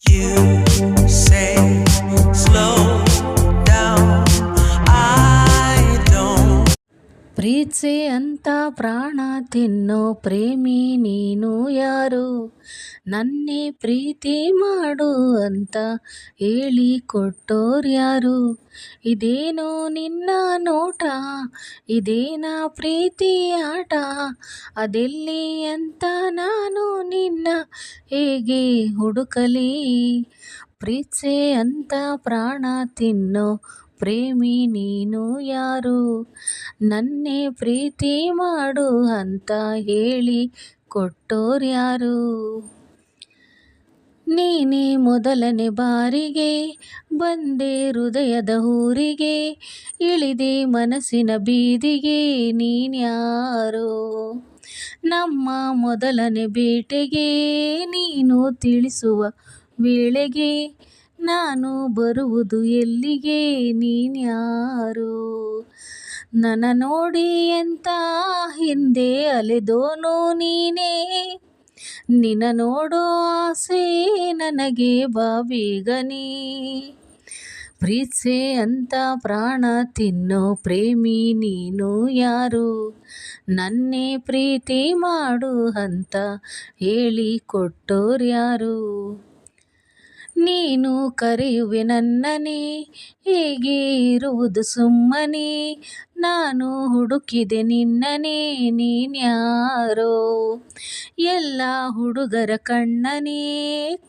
You say slow down. I don't. ಪ್ರೀತ್ಸೆ ಅಂತ ಪ್ರಾಣ ತಿನ್ನೋ ಪ್ರೇಮಿ ನೀನು ಯಾರು? ನನ್ನೇ ಪ್ರೀತಿ ಮಾಡು ಅಂತ ಹೇಳಿ ಕೊಟ್ಟೋರ್ಯಾರು? ಇದೇನೋ ನಿನ್ನ ನೋಟ, ಇದೇನ ಪ್ರೀತಿ ಆಟ, ಅದೆಲ್ಲಿ ಅಂತ ನಾನು ನಿನ್ನ ಹೇಗೆ ಹುಡುಕಲಿ? ಪ್ರೀತ್ಸೆ ಅಂತ ಪ್ರಾಣ ತಿನ್ನೋ ಪ್ರೇಮಿ ನೀನು ಯಾರು? ನನ್ನೇ ಪ್ರೀತಿ ಮಾಡು ಅಂತ ಹೇಳಿ ಕೊಟ್ಟೋರ್ಯಾರು? ನೀನೇ ಮೊದಲನೇ ಬಾರಿಗೆ ಬಂದೆ ಹೃದಯದ ಊರಿಗೆ, ಇಳಿದೆ ಮನಸ್ಸಿನ ಬೀದಿಗೆ ನೀನ್ಯಾರೋ? ನಮ್ಮ ಮೊದಲನೇ ಭೇಟೆಗೆ ನೀನು ತಿಳಿಸುವ ವೇಳೆಗೆ ನಾನು ಬರುವುದು ಎಲ್ಲಿಗೆ? ನೀನ್ಯಾರೋ? ನನ್ನ ನೋಡಿ ಎಂತ ಹಿಂದೆ ಅಲೆದೋನು ನೀನೇ, ನಿನ್ನ ನೋಡೋ ಆಸೆ ನನಗೆ ಬಾ ಬೇಗನೆ. ಪ್ರೀತ್ಸೆ ಅಂತ ಪ್ರಾಣ ತಿನ್ನೋ ಪ್ರೇಮಿ ನೀನು ಯಾರು? ನನ್ನೇ ಪ್ರೀತಿ ಮಾಡು ಅಂತ ಹೇಳಿ ಕೊಟ್ಟೋರ್ಯಾರು? ನೀನು ಕರೆಯುವೆ ನನ್ನನೇ, ಹೇಗೆ ಇರುವುದು ಸುಮ್ಮನೆ, ನಾನು ಹುಡುಕಿದೆ ನಿನ್ನನೇ, ನೀನ್ಯಾರೋ? ಎಲ್ಲ ಹುಡುಗರ ಕಣ್ಣನೇ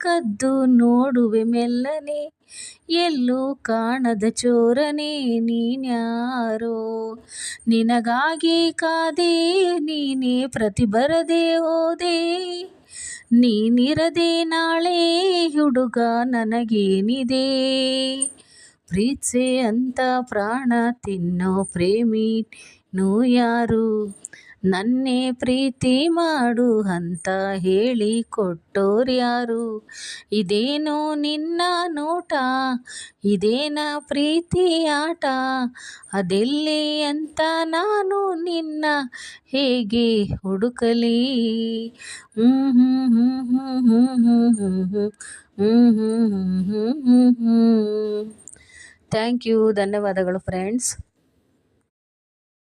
ಕದ್ದು ನೋಡುವೆ ಮೆಲ್ಲನೆ, ಎಲ್ಲೂ ಕಾಣದ ಚೋರನೇ ನೀನ್ಯಾರೋ? ನಿನಗಾಗಿ ಕಾದೆ ನೀನೇ ಪ್ರತಿ ಬರದೆ ಹೋದೆ, ನೀನಿರದೆ ನಾಳೆ ಹುಡುಗ ನನಗೇನಿದೆ? ಪ್ರೀತ್ಸೆ ಅಂತ ಪ್ರಾಣ ತಿನ್ನೋ ಪ್ರೇಮಿ ನೀನು ಯಾರು? ನನ್ನೇ ಪ್ರೀತಿ ಮಾಡು ಅಂತ ಹೇಳಿ ಕೊಟ್ಟೋರ್ಯಾರು? ಇದೇನೋ ನಿನ್ನ ನೋಟ, ಇದೇನ ಪ್ರೀತಿ ಆಟ, ಅದೆಲ್ಲಿ ಅಂತ ನಾನು ನಿನ್ನ ಹೇಗೆ ಹುಡುಕಲಿ? Thank you. ಧನ್ಯವಾದಗಳು ಫ್ರೆಂಡ್ಸ್.